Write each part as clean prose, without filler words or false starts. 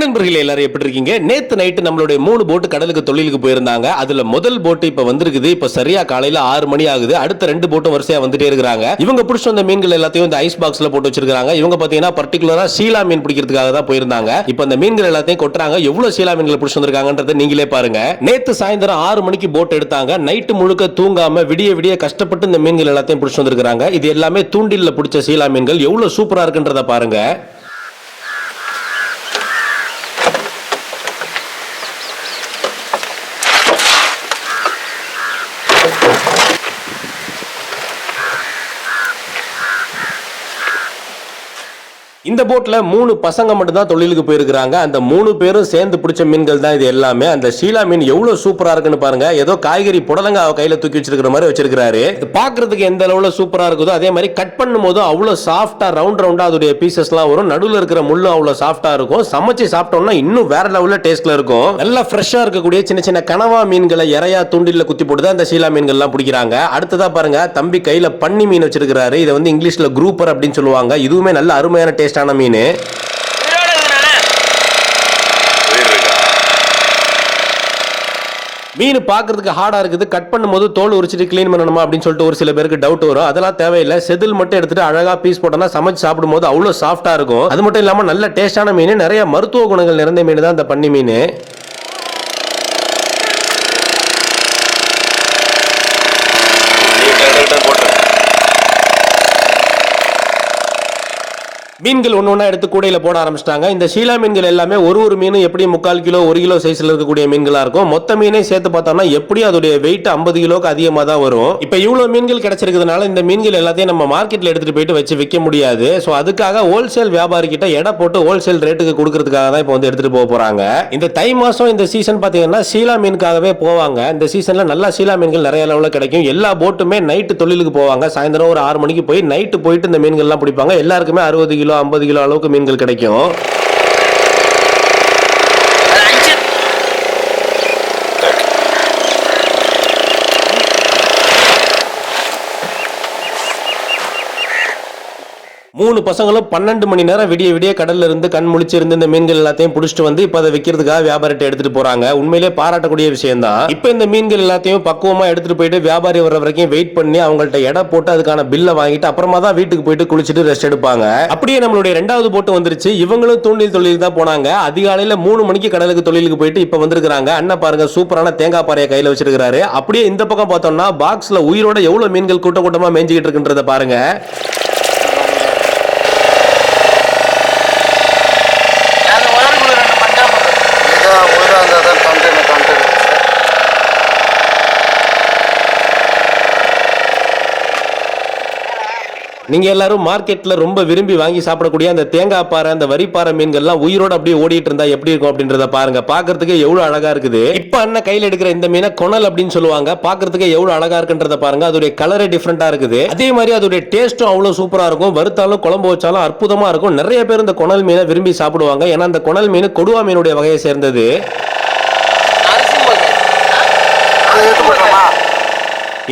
நண்பர்களே எல்லாரும் எப்படி இருக்கீங்க? நேத்து நைட்டு நம்மளுடைய 3 போட் கடலுக்கு தொழிலுக்கு போயிருந்தாங்க. அதுல முதல் போட் இப்ப வந்திருக்குது. இப்ப சரியா காலையில 6 மணி ஆகுது. அடுத்த 2 போட்டும் வரிசையா வந்துட்டே இருக்காங்க. இவங்க பிடிச்ச அந்த மீன்கள் எல்லாத்தையும் இந்த ஐஸ் பாக்ஸ்ல போட்டு வச்சிருக்காங்க. இவங்க பாத்தீங்கன்னா பர்టిక్యులரா சீலா மீன் பிடிக்கிறதுக்காக தான் போயிருந்தாங்க. இப்ப அந்த மீன்கள் எல்லாத்தையும் கொட்டுறாங்க. எவ்வளவு சீலா மீன்களை பிடிச்சு வந்திருக்காங்கன்றதை நீங்களே பாருங்க. நேத்து சாயந்தரம் 6 மணிக்கு போட் எடுத்தாங்க. நைட்டு முழுக்க தூங்காம விடிய விடிய கஷ்டப்பட்டு இந்த மீன்கள் எல்லாத்தையும் பிடிச்சு வந்திருக்காங்க. இது எல்லாமே தூண்டில்ல பிடிச்ச சீலா மீன்கள். எவ்வளவு சூப்பரா இருக்குன்றத பாருங்க. இந்த போட்ல 3 பசங்க மட்டும் தான் தொழிலுக்கு போயிருக்காங்க. அந்த 3 பேரும் சேர்ந்து பிடிச்ச மீன்கள் தான் இது எல்லாமே. அந்த ஷீலா மீன் எவ்வளவு சூப்பரா இருக்குன்னு பாருங்க. ஏதோ காய்கறி புடலங்க அவ கையில தூக்கி வச்சிருக்கிற மாதிரி வச்சிருக்காரு. இது பாக்குறதுக்கு எந்த அளவுல சூப்பரா இருக்குதோ அதே மாதிரி கட் பண்ணும்போது அவ்வளவு சாஃப்டா ரவுண்ட் ரவுண்டா அதோட பீசஸ்லாம் வரும். நடுவுல இருக்கிற முள்ளு அவ்வளவு சாஃப்டா இருக்கும். சமைச்சு சாப்பிட்டோம்னா இன்னும் வேற லெவல்ல டேஸ்ட்ல இருக்கும். நல்லா ஃப்ரெஷ்ஷா இருக்கக்கூடிய சின்ன சின்ன கனவா மீன்களை இறையா தூண்டில்ல குத்தி போட்டு தான் இந்த ஷீலா மீன்கள் எல்லாம் பிடிக்கிறாங்க. அடுத்ததா பாருங்க, தம்பி கையில பன்னி மீன் வச்சிருக்காரு. இதை வந்து இங்கிலீஷ்ல குரூப்பர் அப்படின்னு சொல்லுவாங்க. இதுவுமே நல்ல அருமையான டேஸ்டான மீன். மீன் பாக்குறதுக்கு ஹார்டா இருக்குது. கட் பண்ணும்போது தோல் உரிச்சிட்டு கிளீன் பண்ணணுமா அப்படின்னு சொல்லிட்டு ஒரு சில பேருக்கு டவுட் வரும். அதெல்லாம் தேவையில்லை. செதில் மட்டும் எடுத்துட்டு அழகா பீஸ் போட்டோம்னா சமைச்சு சாப்பிடும்போது அவ்வளவு சாஃப்டா இருக்கும். அது மட்டும் இல்லாம நல்ல டேஸ்டான மீன். நிறைய மருத்துவ குணங்கள் நிறைந்த மீன் தான் இந்த பன்னி மீன். மீன்கள் ஒன்னொன்னா எடுத்து கூடையில போட ஆரம்பிச்சிட்டாங்க. இந்த ஷீலா மீன்கள் எல்லாமே ஒரு மீன் எப்படி 3/4 கிலோ 1 கிலோ சைஸ்ல இருக்கக்கூடிய மீன்களா இருக்கும். மொத்த மீனே சேர்த்து பார்த்தோம்னா எப்படி அதோடைய வெயிட் 50 கிலோக்கு அதிகமா தான் வரும். இப்ப இவ்வளவு மீன்கள் கிடைச்சிருக்கிறதுனால இந்த மீன்கள் எல்லாத்தையும் நம்ம மார்க்கெட்ல எடுத்துட்டு போயிட்டு வச்சு விற்க முடியாது. சோ அதுக்காக ஹோல்சேல் வியாபாரி கிட்ட எடை போட்டு ஹோல்சேல் ரேட்டுக்கு கொடுக்கறதுக்காக தான் இப்போ வந்து எடுத்துட்டு போக போறாங்க. இந்த தை மாசம் இந்த சீசன் பாத்தீங்கன்னா ஷீலா மீனுக்காகவே போவாங்க. இந்த சீசன்ல நல்ல ஷீலா மீன்கள் நிறைய அளவுல கிடைக்கும். எல்லா போட்டுமே நைட்டு தொழிலுக்கு போவாங்க. சாயந்தரம் ஒரு 6 மணிக்கு போய் நைட்டு போயிட்டு இந்த மீன்கள் எல்லாம் பிடிப்பாங்க. எல்லாருக்குமே 60 கிலோ 50 கிலோ அளவுக்கு மீன்கள் கிடைக்கும். மூணு பசங்களும் 12 மணி நேரம் விடிய விடிய கடல்ல இருந்து கண் முழிச்சு இருந்து இந்த மீன்கள் எல்லாத்தையும் பிடிச்சிட்டு வந்து இப்ப அதை விற்கிறதுக்காக வியாபாரிட்ட எடுத்துட்டு போறாங்க. உண்மையிலே பாராட்டக்கூடிய விஷயம் தான். இப்ப இந்த மீன்கள் எல்லாத்தையும் பக்குவமா எடுத்துட்டு போயிட்டு வியாபாரி வர வரைக்கும் வெயிட் பண்ணி அவங்கள்ட்ட எடை போட்டு அதுக்கான பில்லை வாங்கிட்டு அப்புறமா தான் வீட்டுக்கு போயிட்டு குளிச்சுட்டு ரெஸ்ட் எடுப்பாங்க. அப்படியே நம்மளுடைய 2வது போட்டு வந்துருச்சு. இவங்களும் தூண்டில் தொழிலுக்கு தான் போனாங்க. அதிகாலையில 3 மணிக்கு கடலுக்கு தொழிலுக்கு போயிட்டு இப்ப வந்திருக்காங்க. அண்ணன் பாருங்க, சூப்பரான தேங்காய் பாறையை கையில வச்சிருக்காரு. அப்படியே இந்த பக்கம் பார்த்தோம்னா பாக்ஸ்ல உயிரோட எவ்வளவு மீன்கள் கூட்ட கூட்டமா மேய்ஞ்சிக்கிட்டு இருக்குன்றத பாருங்க. நீங்க எல்லாரும் மார்க்கெட்ல ரொம்ப விரும்பி வாங்கி சாப்பிடக்கூடிய அந்த தேங்காய் பாறை, அந்த வரிப்பாறை மீன்கள்லாம் உயிரோட அப்படியே ஓடிட்டு இருந்தா எப்படி இருக்கும் அப்படின்றத பாருங்க. பாக்குறதுக்கு எவ்வளவு அழகா இருக்குது. இப்ப அண்ணன் கையில எடுக்கிற இந்த மீனை கொணல் அப்படின்னு சொல்லுவாங்க. பாக்குறதுக்கு எவ்வளவு அழகா இருக்குன்றத பாருங்க. அதோட கலரே டிஃபரெண்டா இருக்குது. அதே மாதிரி அதோட டேஸ்டும் அவ்வளவு சூப்பரா இருக்கும். வறுத்தாலும் குழம்பு வச்சாலும் அற்புதமா இருக்கும். நிறைய பேர் இந்த கொணல் மீனை விரும்பி சாப்பிடுவாங்க. ஏன்னா இந்த கொணல் மீன் கொடுவா மீனுடைய வகையை சேர்ந்தது.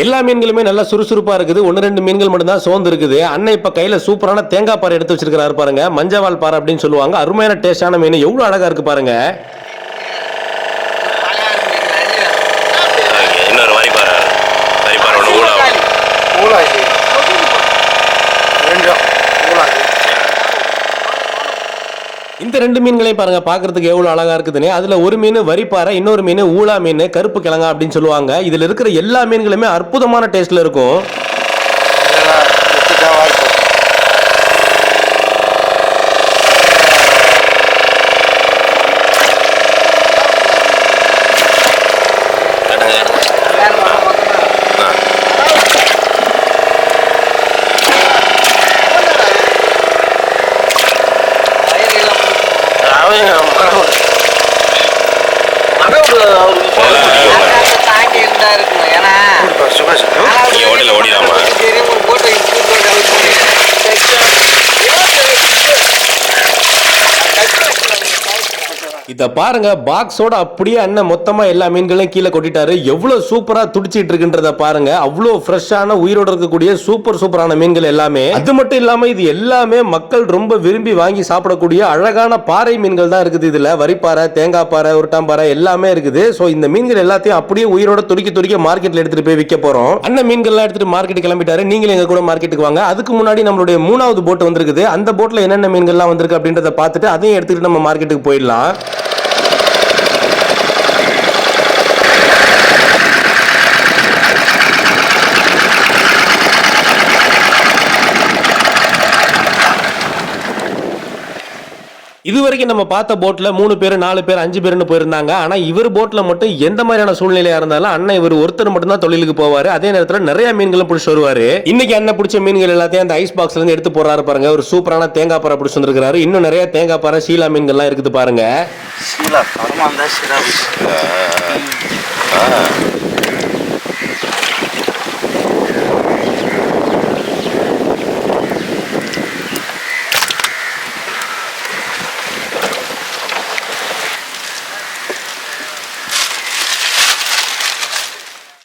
எல்லா மீன்களுமே நல்லா சுறுசுறுப்பா இருக்குது. 1-2 மீன்கள் மட்டும் தான் சோர்ந்து இருக்குது. அண்ணன் இப்ப கையில சூப்பரான தேங்காய் பாறை எடுத்து வச்சிருக்காரு பாருங்க. மஞ்சவால் பாறை அப்படின்னு சொல்லுவாங்க. அருமையான டேஸ்டான மீன். எவ்வளவு அழகா இருக்கு பாருங்க. இன்னொரு வரிப்பாறை இந்த 2 மீன்களையும் பாருங்க, பாக்குறதுக்கு எவ்வளவு அழகா இருக்குதுன்னு. அதுல ஒரு மீன் வரிப்பாறை, இன்னொரு மீன் ஊளா மீன், கருப்பு கிழங்கா அப்படின்னு சொல்லுவாங்க. இதுல இருக்கிற எல்லா மீன்களுமே அற்புதமான டேஸ்ட்ல இருக்கும். இத பாருங்க, பாக்ஸோட அப்படியே அண்ணன் மொத்தமா எல்லா மீன்களையும் கீழே கொட்டிட்டாரு. எவ்வளவு சூப்பரா துடிச்சிட்டு இருக்குன்றத பாருங்க. அவ்வளவு ஃப்ரெஷ்ஷான உயிரோட இருக்கக்கூடிய சூப்பரான மீன்கள் எல்லாமே. அது மட்டும் இல்லாம இது எல்லாமே மக்கள் ரொம்ப விரும்பி வாங்கி சாப்பிடக்கூடிய அழகான பாறை மீன்கள் தான் இருக்குது. இதுல வரிப்பாறை, தேங்காய் பாறை, உருட்டாம்பாறை எல்லாமே இருக்குது. சோ இந்த மீன்கள் எல்லாத்தையும் அப்படியே உயிரோட துடிக்க மார்க்கெட்ல எடுத்துட்டு போய் விற்க போறோம். அண்ணன் மீன்கள் எடுத்துட்டு மார்க்கெட் கிளம்பிட்டாரு. நீங்களும் எங்க கூட மார்க்கெட்டுக்கு வாங்க. அதுக்கு முன்னாடி நம்மளுடைய 3வது போட் வந்திருக்குது. அந்த போட்ல என்னென்ன மீன்கள்லாம் வந்திருக்கு அப்படின்றத பார்த்துட்டு அதையும் எடுத்துட்டு நம்ம மார்க்கெட்டுக்கு போயிடலாம். இதுவரைக்கும் நம்ம பார்த்த போட்ல 3 பேர் 4 பேர் 5 பேர்னு போயிருந்தாங்க. ஆனா இவர் போட்ல மட்டும் எந்த மாதிரியான சூழ்நிலையா இருந்தாலும் அண்ணன் இவர் ஒருத்தர் மட்டும் தான் தொழிலுக்கு போவாரு. அதே நேரத்தில் நிறைய மீன்களும் பிடிச்சி வருவாரு. இன்னைக்கு அண்ணன் பிடிச்ச மீன்கள் எல்லாத்தையும் அந்த ஐஸ் பாக்ஸ்ல இருந்து எடுத்து போறாரு பாருங்க. ஒரு சூப்பரான தேங்காய் பாறை பிடிச்சி வந்திருக்காரு. இன்னும் நிறைய தேங்காய் பாறை, சீலா மீன்கள்லாம் இருக்குது பாருங்க.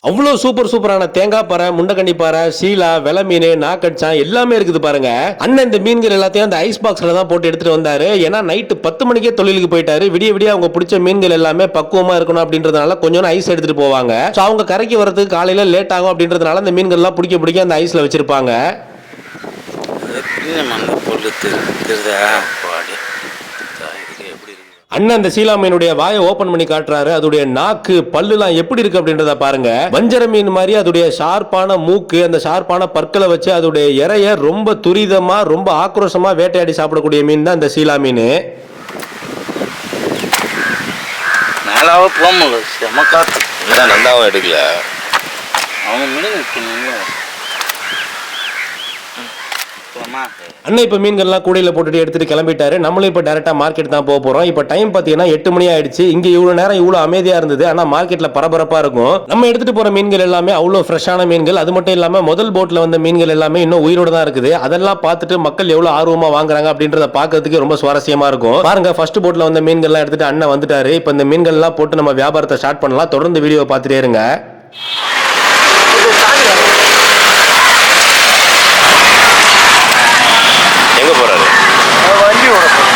அவ்வளோ சூப்பரான தேங்காய் பாறை, முண்டக்கண்ணி பாறை, சீலா, வெலை மீன், நாக்கட்சான் எல்லாமே இருக்குது பாருங்க. அண்ணன் இந்த மீன்கள் எல்லாத்தையும் அந்த ஐஸ் பாக்ஸ்ல தான் போட்டு எடுத்துட்டு வந்தாரு. ஏன்னா நைட்டு 10 மணிக்கே தொழிலுக்கு போயிட்டாரு. விடிய அவங்க பிடிச்ச மீன்கள் எல்லாமே பக்குவமா இருக்கணும் அப்படின்றதுனால கொஞ்சம் ஐஸ் எடுத்துட்டு போவாங்க. அவங்க கரைக்கு வரதுக்கு காலையில லேட் ஆகும் அப்படின்றதுனால அந்த மீன்கள் எல்லாம் பிடிக்க அந்த ஐஸ்ல வச்சிருப்பாங்க. அண்ணன் அந்த சீலா மீனுடைய வாயை ஓபன் பண்ணி காட்டுறாரு. அதோடைய நாக்கு, பல்லுலாம் எப்படி இருக்கு அப்படின்றத பாருங்க. வஞ்சர மீன் மாதிரி அதோடைய ஷார்ப்பான மூக்கு, அந்த ஷார்ப்பான பற்களை வச்சு அதோடைய இறைய ரொம்ப துரிதமா, ரொம்ப ஆக்ரோஷமா வேட்டையாடி சாப்பிடக்கூடிய மீன் தான் இந்த சீலா மீன். மேலாவே போக முடியல, செம காத்து. நல்லாவும் எடுக்கல அவங்க மீன். அண்ணன் இப்ப மீன்கள்லாம் கூடையில போட்டுட்டு எடுத்துட்டு கிளம்பிட்டாரு. நம்மளும் இப்ப டைரக்டா மார்க்கெட் தான் போக போறோம். இப்ப டைம் பாத்தீங்கன்னா 8 மணி ஆயிடுச்சு. இங்க இவ்வளவு நேரம் இவ்வளவு அமைதியா இருந்தது. ஆனா மார்க்கெட்ல பரபரப்பா இருக்கும். நம்ம எடுத்துட்டு போற மீன்கள் எல்லாமே அவ்வளவு ஃப்ரெஷ்ஷான மீன்கள். அது மட்டும் இல்லாம முதல் போட்ல வந்த மீன்கள் எல்லாமே இன்னும் உயிரோட தான் இருக்குது. அதெல்லாம் பார்த்துட்டு மக்கள் எவ்வளவு ஆர்வமா வாங்குறாங்க அப்படின்றத பாக்கிறதுக்கு ரொம்ப சுவாரஸ்யமா இருக்கும். பாருங்க, ஃபர்ஸ்ட் போட்ல வந்த மீன்கள் எல்லாம் எடுத்துட்டு அண்ணன் வந்துட்டாரு. இப்ப இந்த மீன்கள் எல்லாம் போட்டு நம்ம வியாபாரத்தை ஸ்டார்ட் பண்ணலாம். தொடர்ந்து வீடியோ பார்த்துட்டே இருங்க. எங்க போறாரு? வண்டி ஓட போறாரு.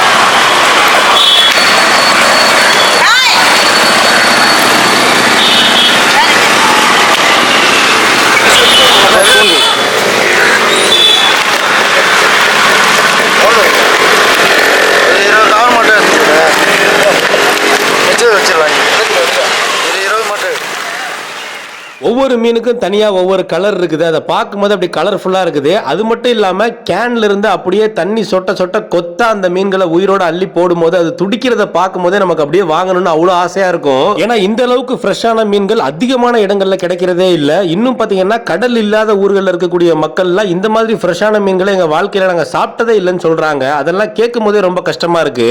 ஒவ்வொரு மீனுக்கும் தனியா ஒவ்வொரு கலர் இருக்குது. அதை பார்க்கும்போது அப்படி கலர்ஃபுல்லா இருக்குது. அது மட்டும் இல்லாம கேன்ல இருந்து அப்படியே தண்ணி சொட்ட கொத்தா அந்த மீன்களை உயிரோட அள்ளி போடும்போது அது துடிக்கிறத பார்க்கும் போதே நமக்கு அப்படியே வாங்கணும்னு அவ்வளவு ஆசையா இருக்கும். ஏன்னா இந்த அளவுக்கு ஃப்ரெஷ்ஷான மீன்கள் அதிகமான இடங்கள்ல கிடைக்கிறதே இல்ல. இன்னும் பாத்தீங்கன்னா கடல் இல்லாத ஊர்கள்ல இருக்கக்கூடிய மக்கள்லாம் இந்த மாதிரி ஃப்ரெஷ்ஷான மீன்களை எங்க வாழ்க்கையில நாங்க சாப்பிட்டதே இல்லைன்னு சொல்றாங்க. அதெல்லாம் கேட்கும் போதே ரொம்ப கஷ்டமா இருக்கு.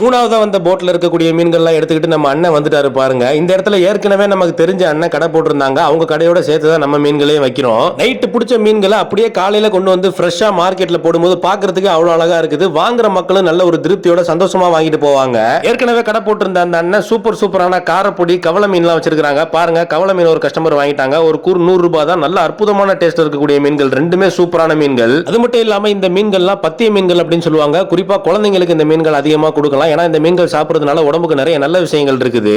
மூணாவதா வந்த போட்ல இருக்கக்கூடிய மீன்கள்லாம் எடுத்துக்கிட்டு நம்ம அண்ணன் வந்துட்டாரு பாருங்க. இந்த இடத்துல ஏற்கனவே நமக்கு தெரிஞ்ச அண்ணன் கடை போட்டிருந்தாங்க. அவங்க கடையோட சேர்த்து தான் நம்ம மீன்களையும் வைக்கிறோம். நைட்டு பிடிச்ச மீன்களை அப்படியே காலையில கொண்டு வந்து ஃப்ரெஷ்ஷா மார்க்கெட்ல போடும்போது பாக்குறதுக்கு அவ்வளவு அழகா இருக்குது. வாங்குற மக்களும் நல்ல ஒரு திருப்தியோட சந்தோஷமா வாங்கிட்டு போவாங்க. ஏற்கனவே கடை போட்டிருந்த அந்த அண்ணன் சூப்பரான காரப்பொடி, கவள மீன்லாம் வச்சிருக்காங்க பாருங்க. கவள மீன் ஒரு கஸ்டமர் வாங்கிட்டாங்க. ஒரு கூறு 100 ரூபாய் தான். நல்ல அற்புதமான டேஸ்ட் இருக்கக்கூடிய மீன்கள், ரெண்டுமே சூப்பரான மீன்கள். அது மட்டும் இல்லாம இந்த மீன்கள்லாம் பத்திய மீன்கள் அப்படின்னு சொல்லுவாங்க. குறிப்பா குழந்தைங்களுக்கு இந்த மீன்கள் அதிகமா கொடுக்கலாம். ஏன்னா இந்த மீன்கள் சாப்பிடுறதுனால உடம்புக்கு நிறைய நல்ல விஷயங்கள் இருக்குது.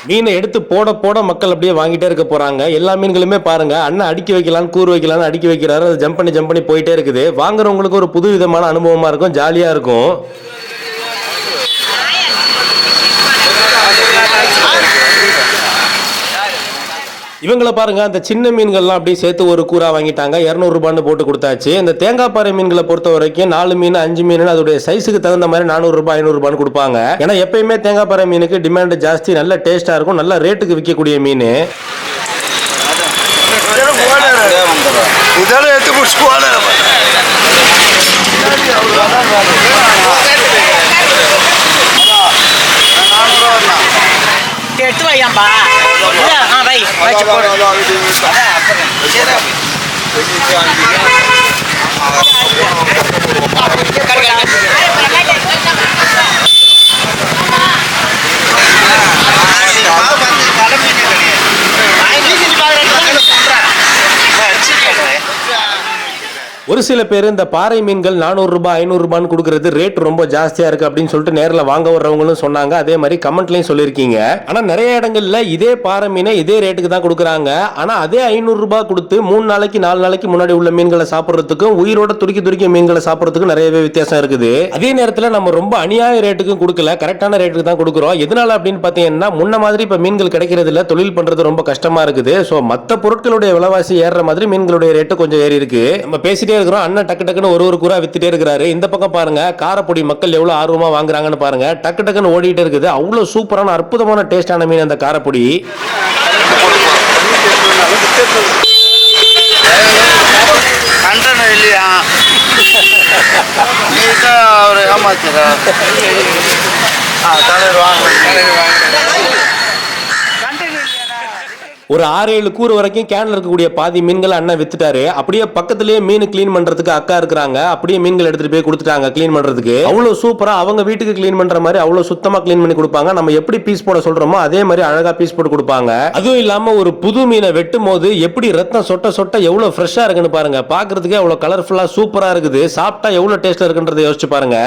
மீனை எடுத்து போட போட மக்கள் அப்படியே வாங்கிட்டே இருக்க போறாங்க. எல்லா மீன்களுமே பாருங்க அண்ணன் அடுக்கி வைக்கலாம் கூறு வைக்கலாம்னு அடுக்கி வைக்கிறாரு. அது ஜம்ப் பண்ணி போயிட்டே இருக்குது. வாங்குறவங்களுக்கு ஒரு புது விதமான அனுபவமா இருக்கும், ஜாலியா இருக்கும். இவங்களை பாருங்க அந்த சின்ன மீன்கள்லாம் அப்படியே சேர்த்து ஒரு கூறா வாங்கிட்டாங்க. 200 ரூபான்னு போட்டு கொடுத்தாச்சு. இந்த தேங்காய் பாறை மீன்களை பொறுத்த வரைக்கும் 4 மீன் 5 மீன் அதோடைய சைஸுக்கு தகுந்த மாதிரி 400 ரூபாய் 500 ரூபான்னு கொடுப்பாங்க. ஏன்னா எப்பயுமே தேங்காய் பாறை மீனுக்கு டிமாண்ட் ஜாஸ்தி, நல்ல டேஸ்டா இருக்கும், நல்ல ரேட்டுக்கு விற்கக்கூடிய மீன். இதெல்லாம் எடுத்து குடிச்சு எடுத்து வையாம்பா வை வச்சு போடு. ஒரு சில பேர் இந்த பாறை மீன்கள் 400 ரூபாய் 500 ரூபான்னு கொடுக்கறது ரேட் ரொம்ப ஜாஸ்தியா இருக்கு அப்படின்னு சொல்லிட்டு நேரில் வாங்க வர்றவங்களும் சொன்னாங்க. அதே மாதிரி கமெண்ட்லயும் சொல்லியிருக்கீங்க. ஆனா நிறைய இடங்கள்ல இதே பாறை மீனை இதே ரேட்டுக்கு தான் கொடுக்குறாங்க. ஆனா அதே 500 ரூபாய் கொடுத்து 3 நாளைக்கு 4 நாளைக்கு முன்னாடி உள்ள மீன்களை சாப்பிட்றதுக்கும் உயிரோட துடிக்க மீன்களை சாப்பிட்றதுக்கும் நிறையவே வித்தியாசம் இருக்குது. அதே நேரத்தில் நம்ம ரொம்ப அநியாய ரேட்டுக்கும் கொடுக்கல, கரெக்டான ரேட்டுக்கு தான் கொடுக்குறோம். எதனால அப்படின்னு பார்த்தீங்கன்னா முன்ன மாதிரி இப்ப மீன்கள் கிடைக்கிறது இல்ல, தொழில் பண்றது ரொம்ப கஷ்டமா இருக்குது. ஸோ மற்ற பொருட்களுடைய விலைவாசி ஏறுற மாதிரி மீன்களுடைய ரேட்டு கொஞ்சம் ஏறி இருக்கு. நம்ம பேசிட்டே இருக்கிறோம், அண்ணன் டக்கு டக்குன்னு ஒரு கூறா வித்துட்டே இருக்கிறாரு. இந்த பக்கம் பாருங்க காரப்பொடி மக்கள் எவ்வளவு ஆர்வமா வாங்குறாங்கன்னு பாருங்க. டக்கு டக்குன்னு ஓடிட்டே இருக்குது. அவ்வளவு சூப்பரான அற்புதமான டேஸ்டான மீன் அந்த காரப்பொடி. இல்லையா ஒரு ஏமாத்துறா தலைவர் வாங்க ஒரு 6-7 கூறு வரைக்கும் கேன்ல இருக்கக்கூடிய பாதி மீன்கள் அண்ணன் வித்துட்டாரு. அப்படியே பக்கத்திலேயே மீன் கிளீன் பண்றதுக்கு அக்கா இருக்காங்க. அப்படியே மீன்கள் எடுத்துட்டு போய் கொடுத்துட்டாங்க கிளீன் பண்றதுக்கு. அவ்வளவு சூப்பரா அவங்க வீட்டுக்கு கிளீன் பண்ற மாதிரி அவ்வளவு சுத்தமா கிளீன் பண்ணி கொடுப்பாங்க. நம்ம எப்படி பீஸ் போட சொல்றோமோ அதே மாதிரி அழகா பீஸ் போட்டு கொடுப்பாங்க. அதுவும் இல்லாம ஒரு புது மீனை வெட்டும் போது எப்படி ரத்தம் சொட்ட சொட்ட எவ்வளவு ஃப்ரெஷ்ஷா இருக்குன்னு பாருங்க. பாக்குறதுக்கு அவ்வளவு கலர்ஃபுல்லா சூப்பரா இருக்குது. சாப்பிட்டா எவ்வளவு டேஸ்ட்ல இருக்குன்றதை யோசிச்சு பாருங்க.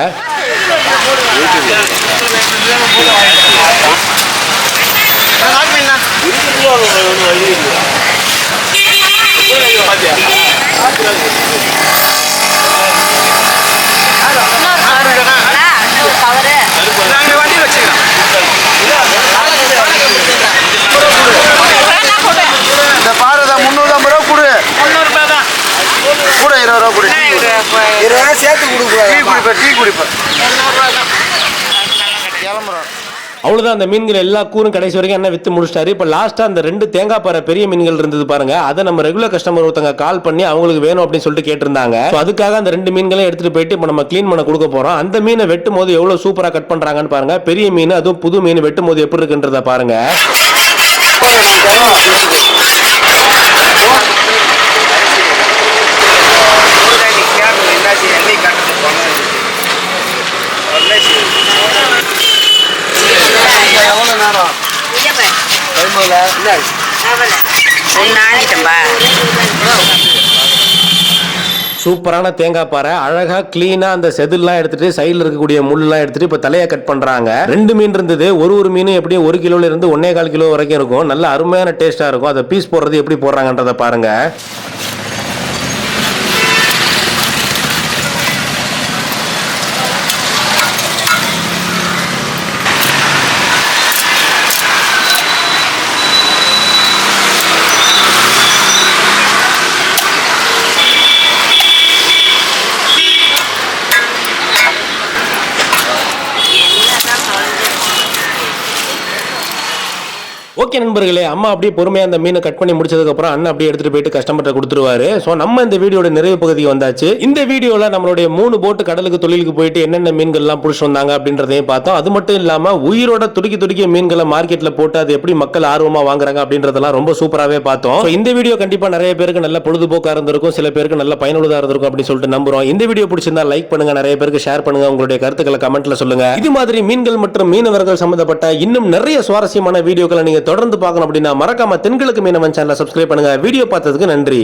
இந்த பாரதா 350 ரூபா கொடு, 300 ரூபாய் தான் கூட 20 ரூபா கொடு. 20 ரூபாய் சேர்த்து கொடுக்குறேன். டீ குடிப்பேன். கிளம்புறோம். அவ்வளவுதான், அந்த மீன்கள் எல்லா கூறும் கடைசி வரைக்கும் என்ன வித்து முடிச்சிட்டாரு. இப்ப லாஸ்டா அந்த 2 தேங்காய் பாறை பெரிய மீன்கள் இருந்தது பாருங்க. அதை நம்ம ரெகுலர் கஸ்டமர் ஒருத்தங்க கால் பண்ணி அவங்களுக்கு வேணும் அப்படின்னு சொல்லிட்டு கேட்டிருந்தாங்க. அதுக்காக அந்த 2 மீன்களையும் எடுத்துட்டு போயிட்டு இப்ப நம்ம கிளீன் பண்ண கொடுக்க போறோம். அந்த மீனை வெட்டும் போது எவ்வளவு சூப்பரா கட் பண்றாங்கன்னு பாருங்க. பெரிய மீன் அதுவும் புது மீன் வெட்டும் போது எப்படி இருக்குன்றத பாருங்க. எவ்வளோ நேரம் சூப்பரான தேங்காய் பாறை அழகா கிளீனா அந்த செதில்லாம் எடுத்துட்டு சைடுல இருக்கக்கூடிய முள்ளெல்லாம் எடுத்துட்டு இப்ப தலையை கட் பண்றாங்க. 2 மீன் இருந்தது. ஒரு மீன் எப்படியும் 1 கிலோல இருந்து 1.25 கிலோ வரைக்கும் இருக்கும். நல்ல அருமையான டேஸ்டா இருக்கும். அதை பீஸ் போடுறது எப்படி போடுறாங்கன்றத பாருங்க. ஓகே நண்பர்களே, அம்மா அப்படியே பொறுமையா அந்த மீனை கட் பண்ணி முடிச்சதுக்கு அப்புறம் அண்ணன் அப்படியே எடுத்துட்டு போயிட்டு கஸ்டமர்ட்ட கொடுத்துருவாரு. சோ நம்ம இந்த வீடியோட நிறைவு பகுதிக்கு வந்தாச்சு. இந்த வீடியோல நம்மளுடைய 3 போட்டு கடலுக்கு தொழிலுக்கு போயிட்டு என்னென்ன மீன்கள் எல்லாம் புடிச்சு வந்தாங்க அப்படின்றதையும் பார்த்தோம். அது மட்டும் இல்லாம உயிரோட துடிக்க மீன்களை மார்க்கெட்ல போட்டு அது எப்படி மக்கள் ஆர்வமா வாங்குறாங்க அப்படின்றதெல்லாம் ரொம்ப சூப்பராகவே பார்த்தோம். இந்த வீடியோ கண்டிப்பா நிறைய பேருக்கு நல்ல பொழுதுபோக்கா இருந்திருக்கும், சில பேருக்கு நல்ல பயனுள்ளதா இருந்திருக்கும் அப்படின்னு சொல்லிட்டு நம்புறோம். இந்த வீடியோ பிடிச்சிருந்தா லைக் பண்ணுங்க, நிறைய பேருக்கு ஷேர் பண்ணுங்க, உங்களுடைய கருத்துக்களை கமெண்ட்ல சொல்லுங்க. இது மாதிரி மீன்கள் மற்றும் மீனவர்கள் சம்பந்தப்பட்ட இன்னும் நிறைய சுவாரஸ்யமான வீடியோக்களை நீங்க தொடர்ந்து பார்க்கணும் அப்படின்னா மறக்காம தென்கிழக்கு மீனவன் சேனலை சப்ஸ்கிரைப் பண்ணுங்க. வீடியோ பார்த்ததுக்கு நன்றி.